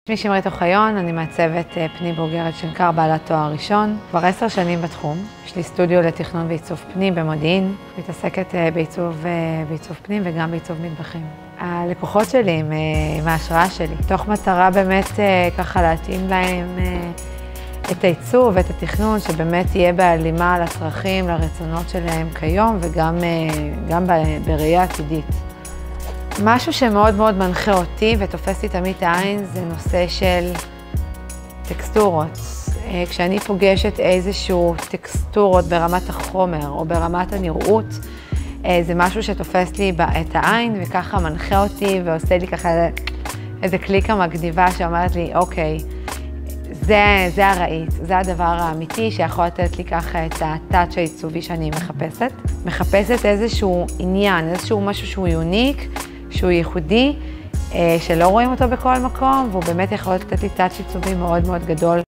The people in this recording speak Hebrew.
שמי שמרית אוחיון, אני מעצבת פנים בוגרת שנקר בעלת תואר ראשון. כבר 10 שנים בתחום. יש לי סטודיו לתכנון ועיצוב פנים במודיעין. מתעסקת בעיצוב פנים וגם בעיצוב מטבחים. הלקוחות שלי הם מההשראה שלי, תוך מטרה באמת ככה להתאים להם את העיצוב ואת התכנון, שבאמת יהיה בהלימה לצרכים, לרצונות שלהם כיום וגם בראייה עתידית. משהו שמאוד מאוד מנחה אותי ותופס לי תמיד את העין זה נושא של טקסטורות. כשאני פוגשת איזשהו טקסטורות ברמת החומר או ברמת הנראות, זה משהו שתופס לי את העין וככה מנחה אותי ועושה לי ככה איזה קליקה מגניבה שאומרת לי, אוקיי, זה הרעית, זה הדבר האמיתי שיכול לתת לי ככה את הטאץ' העיצובי שאני מחפשת. מחפשת איזשהו עניין, איזשהו משהו שהוא יוניק, שהוא ייחודי, שלא רואים אותו בכל מקום, והוא באמת יכול לתת לי טאץ' עיצובי מאוד מאוד גדול.